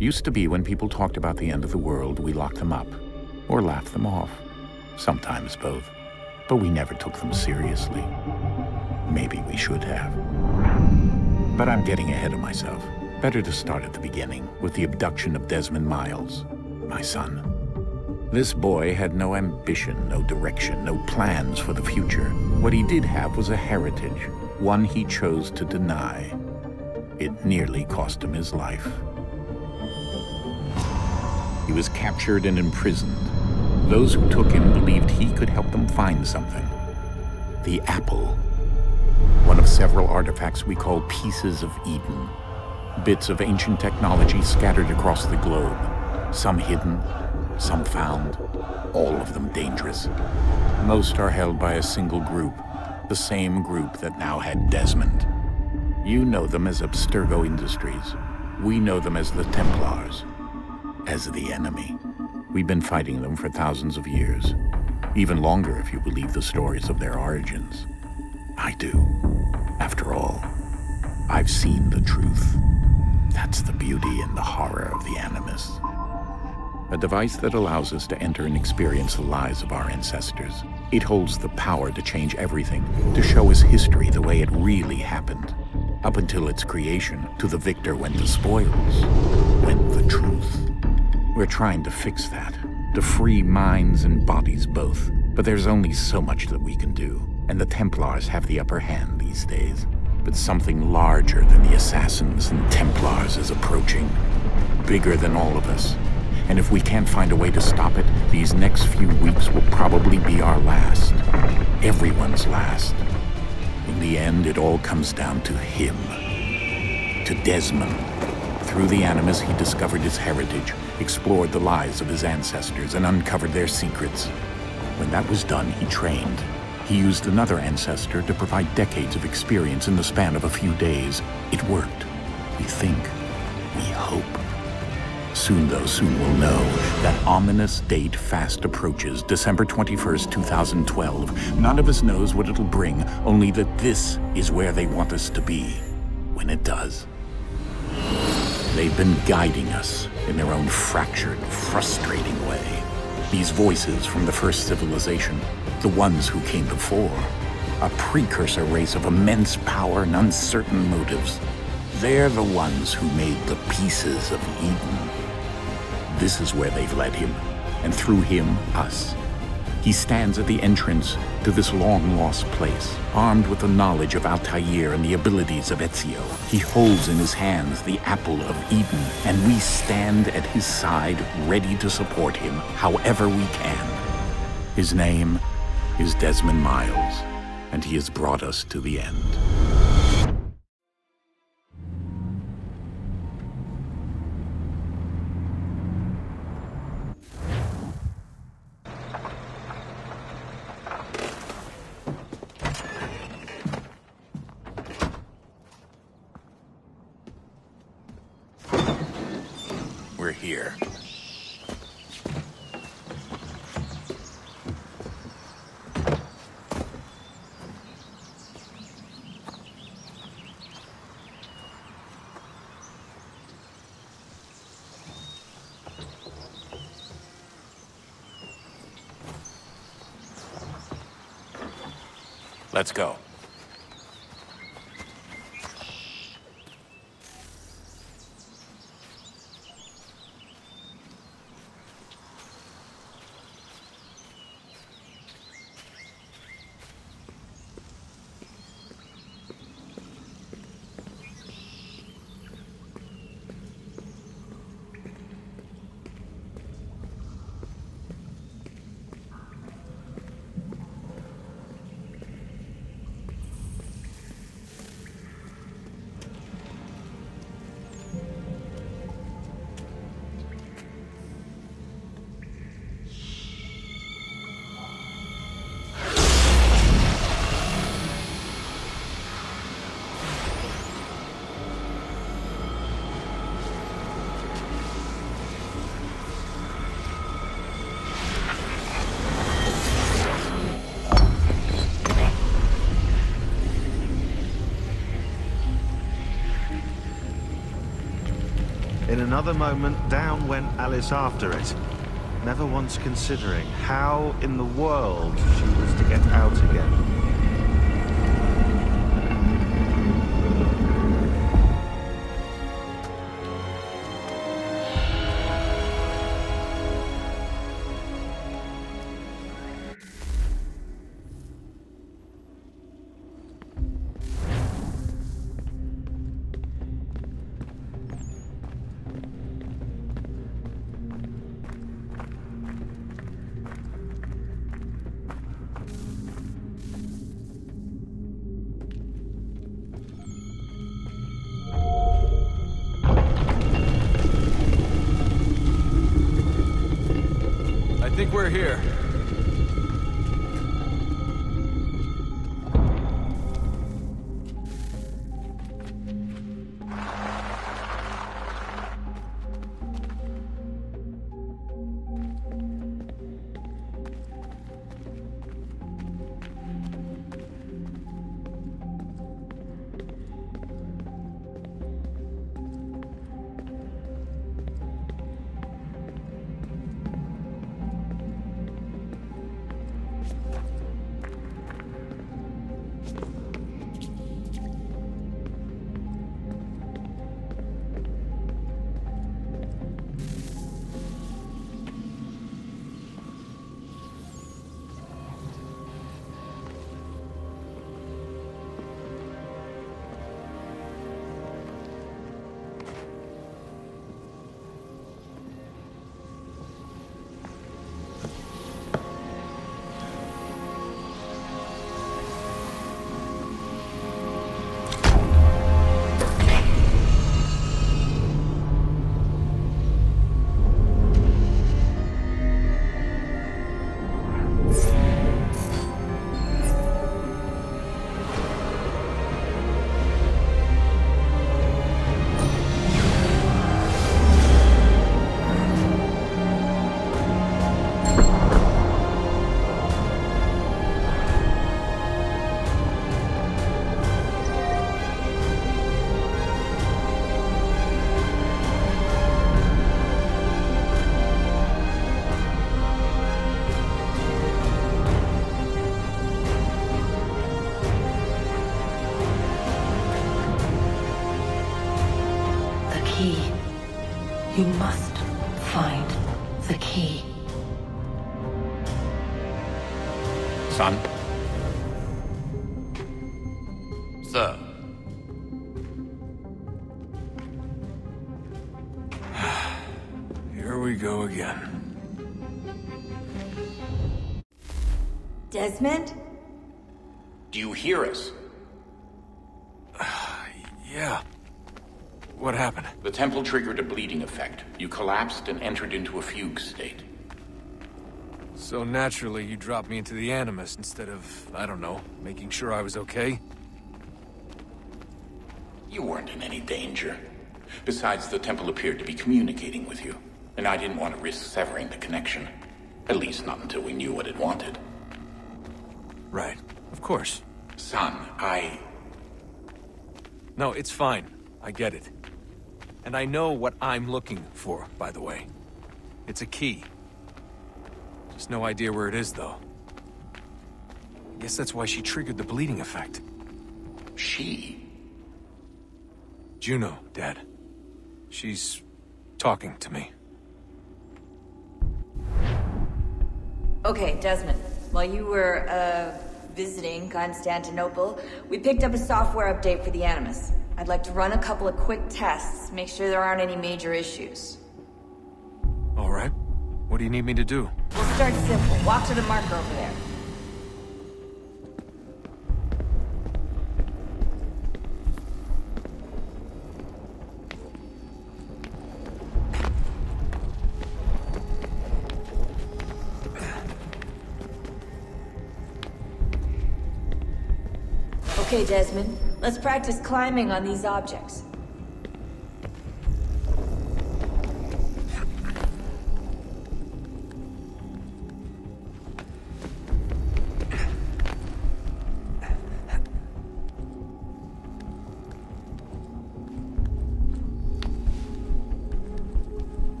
Used to be when people talked about the end of the world, we locked them up or laughed them off. Sometimes both. But we never took them seriously. Maybe we should have. But I'm getting ahead of myself. Better to start at the beginning, with the abduction of Desmond Miles, my son. This boy had no ambition, no direction, no plans for the future. What he did have was a heritage, one he chose to deny. It nearly cost him his life. He was captured and imprisoned. Those who took him believed he could help them find something. The apple. One of several artifacts we call pieces of Eden. Bits of ancient technology scattered across the globe. Some hidden, some found, all of them dangerous. Most are held by a single group, the same group that now had Desmond. You know them as Abstergo Industries. We know them as the Templars, as the enemy. We've been fighting them for thousands of years, even longer if you believe the stories of their origins. I do. After all, I've seen the truth. That's the beauty and the horror of the Animus. A device that allows us to enter and experience the lives of our ancestors. It holds the power to change everything, to show us history the way it really happened. Up until its creation, to the victor went the spoils, went the truth. We're trying to fix that, to free minds and bodies both. But there's only so much that we can do, and the Templars have the upper hand these days. But something larger than the Assassins and Templars is approaching, bigger than all of us. And if we can't find a way to stop it, these next few weeks will probably be our last. Everyone's last. In the end, it all comes down to him. To Desmond. Through the Animus, he discovered his heritage, explored the lives of his ancestors, and uncovered their secrets. When that was done, he trained. He used another ancestor to provide decades of experience in the span of a few days. It worked. We think. We hope. Soon, though, soon we'll know. That ominous date fast approaches, December 21st, 2012. None of us knows what it'll bring, only that this is where they want us to be, when it does. They've been guiding us in their own fractured, frustrating way. These voices from the first civilization, the ones who came before, a precursor race of immense power and uncertain motives. They're the ones who made the pieces of Eden. This is where they've led him, and through him, us. He stands at the entrance to this long-lost place, armed with the knowledge of Altair and the abilities of Ezio. He holds in his hands the apple of Eden, and we stand at his side, ready to support him however we can. His name is Desmond Miles, and he has brought us to the end. We're here. Let's go. another moment, down went Alice after it, never once considering how in the world she was to get out again. I think we're here. You must find the key. Son? Sir. Here we go again. Desmond? Do you hear us? Yeah. What happened? The temple triggered a bleeding effect. You collapsed and entered into a fugue state. So naturally, you dropped me into the Animus instead of, I don't know, making sure I was okay? You weren't in any danger. Besides, the temple appeared to be communicating with you, and I didn't want to risk severing the connection. At least not until we knew what it wanted. Right. Of course. Son, No, it's fine. I get it. And I know what I'm looking for, by the way. It's a key. Just no idea where it is, though. I guess that's why she triggered the bleeding effect. She? Juno, Dad. She's talking to me. Okay, Desmond. While you were, visiting Constantinople, we picked up a software update for the Animus. I'd like to run a couple of quick tests, make sure there aren't any major issues. All right. What do you need me to do? We'll start simple. Walk to the marker over there. Okay, Desmond. Let's practice climbing on these objects.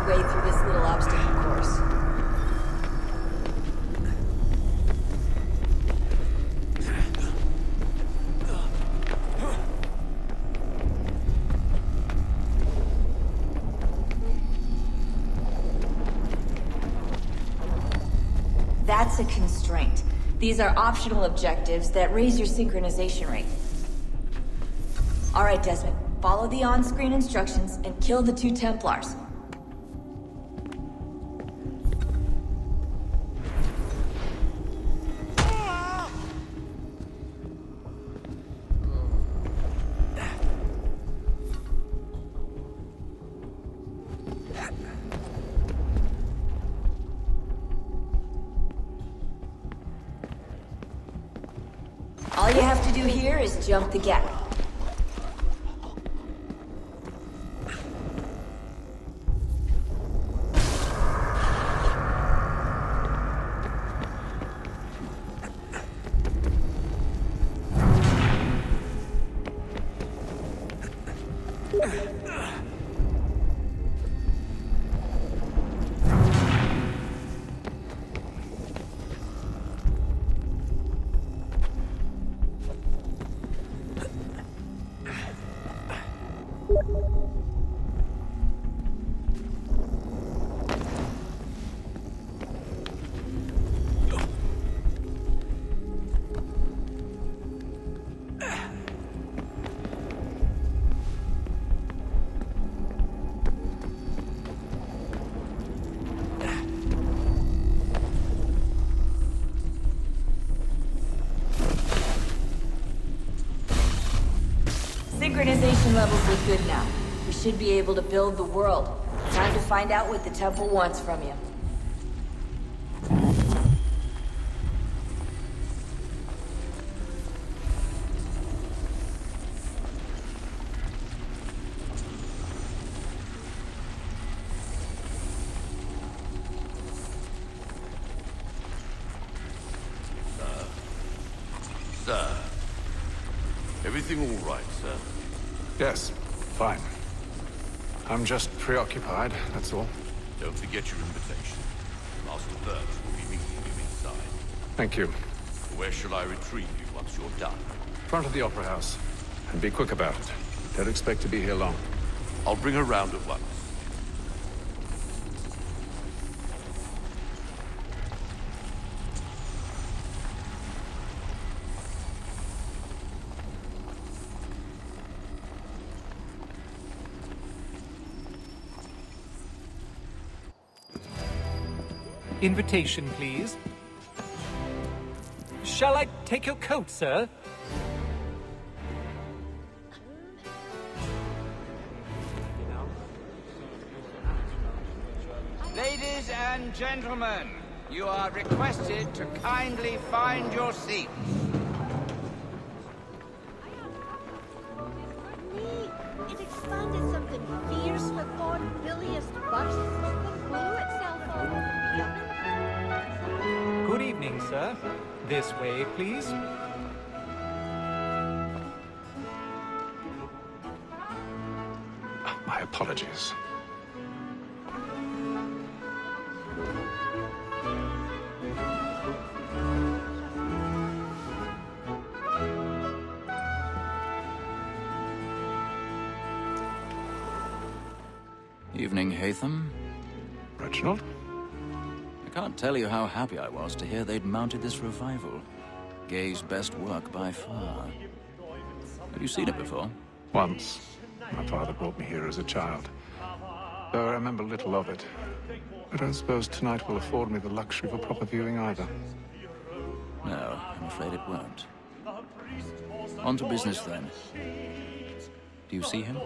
way through this little obstacle course. That's a constraint. These are optional objectives that raise your synchronization rate. Alright, Desmond. Follow the on-screen instructions and kill the 2 Templars. All you have to do here is jump the gap. Synchronization levels look good now. We should be able to build the world. Time to find out what the temple wants from you. Sir. Everything all right, sir? Yes, fine. I'm just preoccupied, that's all. Don't forget your invitation. Master Birch will be meeting you inside. Thank you. Where shall I retrieve you once you're done? Front of the Opera House. And be quick about it. Don't expect to be here long. I'll bring her round at once. Invitation, please. Shall I take your coat, sir? Ladies and gentlemen, you are requested to kindly find your seats. It expanded something fierce with God bilious bursts that blew itself all over the oven. Good evening, sir. This way, please. My apologies. Evening, Haytham. Reginald? I can't tell you how happy I was to hear they'd mounted this revival. Gay's best work by far. Have you seen it before? Once. My father brought me here as a child. Though I remember little of it. I don't suppose tonight will afford me the luxury of a proper viewing either. No, I'm afraid it won't. On to business, then. Do you see him?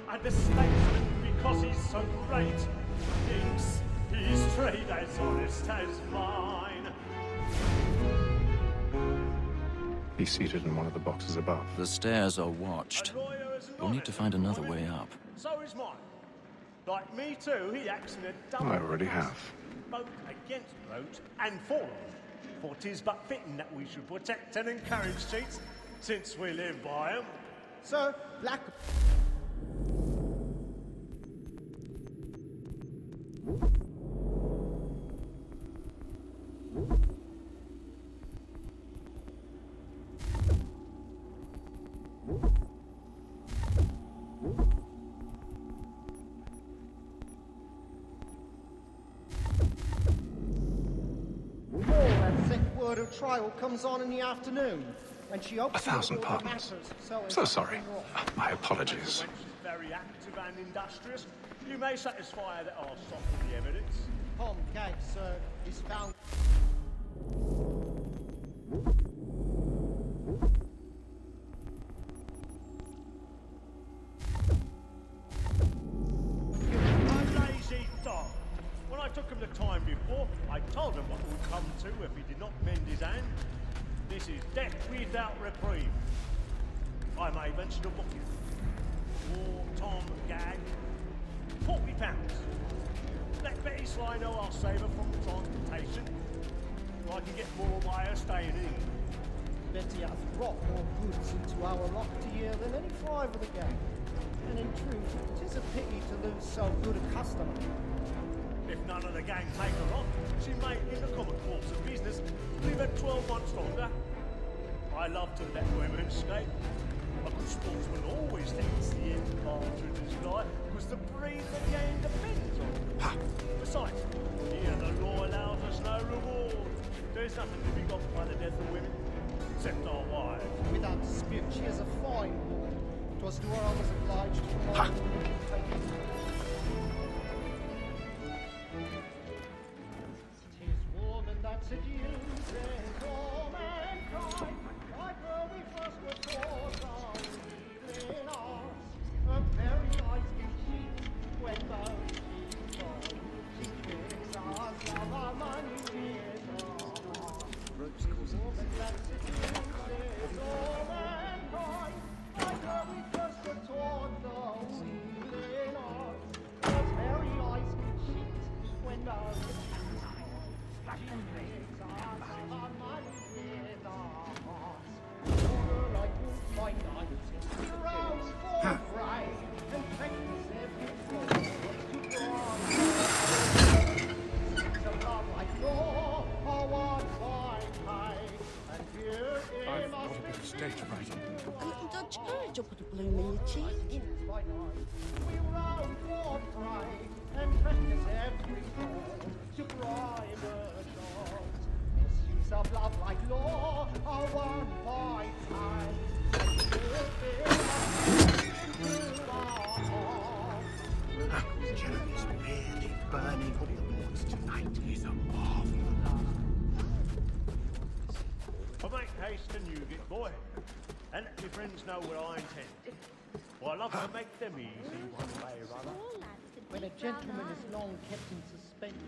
And the statesman, because he's so great, thinks his trade as honest as mine. He's seated in one of the boxes above. The stairs are watched. You'll need to find another way up. So is mine. Like me too, he acts in a double. I already have. Both against roads and for them. For 'tis but fitting that we should protect and encourage cheats, since we live by 'em. Sir, Black... word her trial comes on in the afternoon, and she hopes 1,000 pardons. So sorry. My apologies. When she's very active and industrious, you may satisfy her that I'll soften the evidence. Tom Gag, sir, is found. When I took him the time before, I told him what would come to if he did not mend his hand. This is death without reprieve. I may mention a booking. War Tom Gag. £40. Let Betty Sly know I'll save her from transportation, so I can get more by her staying in. Betty hath brought more goods into our locked year than any five of the gang. And in truth, 'tis a pity to lose so good a customer. If none of the gang take her on, she may, in the common course of business, leave her 12 months longer. I love to let women escape. A good sportsman always thinks the end larger in the sky, because the breed of the game depends on it. Besides, here the law allows us no reward. There's nothing to be got by the death of women, except our wives. Without dispute, she is a fine woman. 'Twas to her I was obliged to my take. That seduces all mankind, like where we first were taught our evening hours. Her very eyes can cheat when those she's on. She picks us of our money with her. Woman that seduces all mankind, like where we first were taught those evening hours. Her very eyes can cheat when those stage writing. Don't you put a bloom in your cheek? We roam for pride and practice every form to bribe the dogs. Pursuits of love like law are won by time. Jeremy's really burning up the boards tonight. He's a marvel. I make haste and you get boy, and let your friends know what I intend. Well, I love to make them easy one way or other. When a gentleman is long kept in suspense.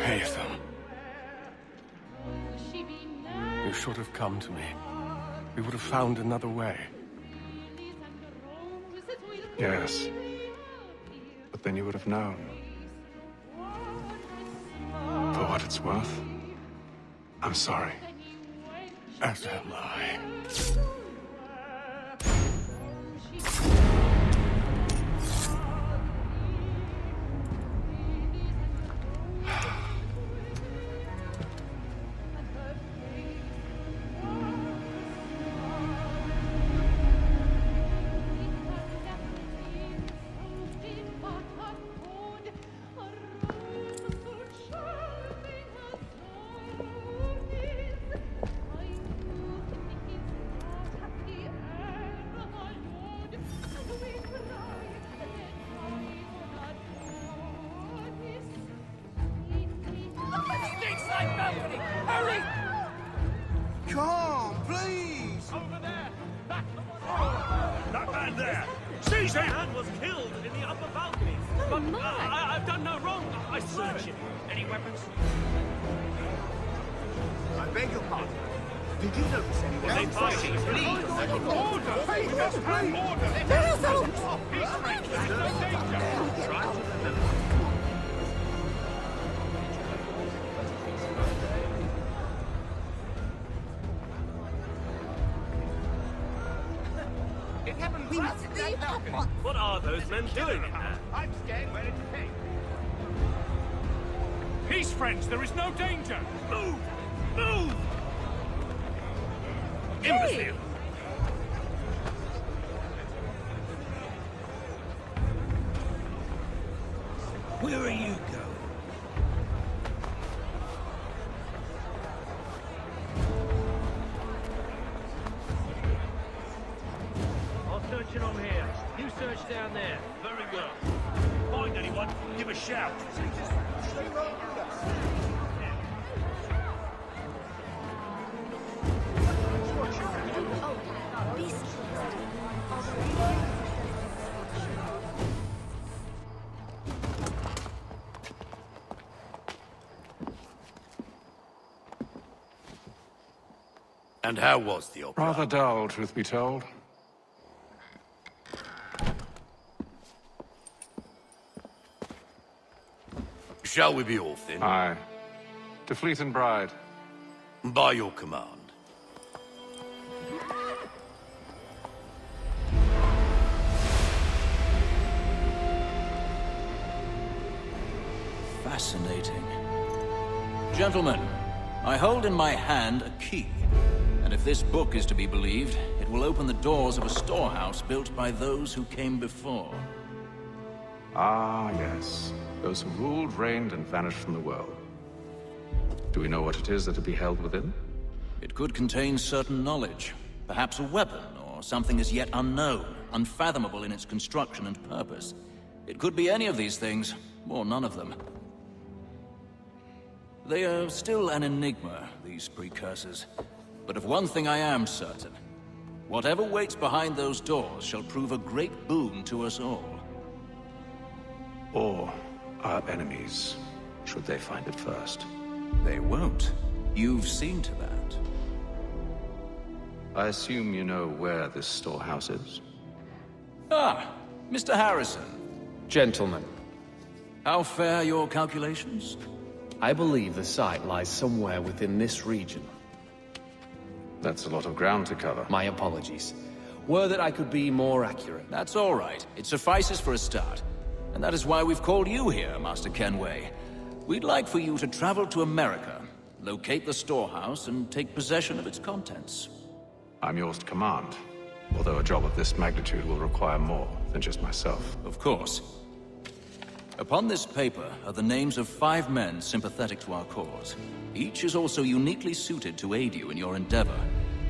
Haytham. You should have come to me. We would have found another way. Yes. But then you would have known. For what it's worth, I'm sorry. As am I. Come, please! Over there! That man there! Seize him! That man was killed in the upper balcony. But I've done no wrong. I searched him. Any weapons? I beg your pardon. Did you notice anyone? They fighting, please! Order! We must have order! Let us stop! Peace, friends! There's no danger! Try to remember. It happened right at that balcony. What are those men doing in there? I'm scared where it's heading. Peace, friends! There is no danger! Move! Move! Imbecile! Where are you going? I'll search along here. You search down there. Very well. Find anyone, give a shout. And how was the opera? Rather dull, truth be told. Shall we be off then? Aye. To Fleet and Bride. By your command. Fascinating. Gentlemen, I hold in my hand a key. And if this book is to be believed, it will open the doors of a storehouse built by those who came before. Ah, yes. Those who ruled, reigned, and vanished from the world. Do we know what it is that will be held within? It could contain certain knowledge. Perhaps a weapon, or something as yet unknown, unfathomable in its construction and purpose. It could be any of these things, or none of them. They are still an enigma, these precursors. But of one thing I am certain. Whatever waits behind those doors shall prove a great boon to us all. Or our enemies, should they find it first. They won't. You've seen to that. I assume you know where this storehouse is? Ah, Mr. Harrison. Gentlemen. How fare your calculations? I believe the site lies somewhere within this region. That's a lot of ground to cover. My apologies. Were that I could be more accurate. That's all right. It suffices for a start. And that is why we've called you here, Master Kenway. We'd like for you to travel to America, locate the storehouse, and take possession of its contents. I'm yours to command. Although a job of this magnitude will require more than just myself. Of course. Upon this paper are the names of 5 men sympathetic to our cause. Each is also uniquely suited to aid you in your endeavor.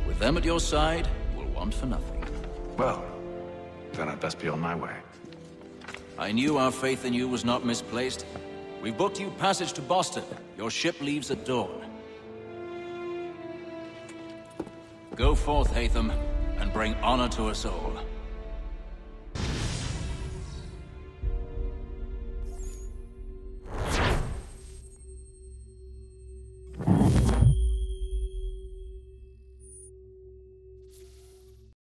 With them at your side, you'll want for nothing. Well, then I'd best be on my way. I knew our faith in you was not misplaced. We've booked you passage to Boston. Your ship leaves at dawn. Go forth, Hatham, and bring honor to us all.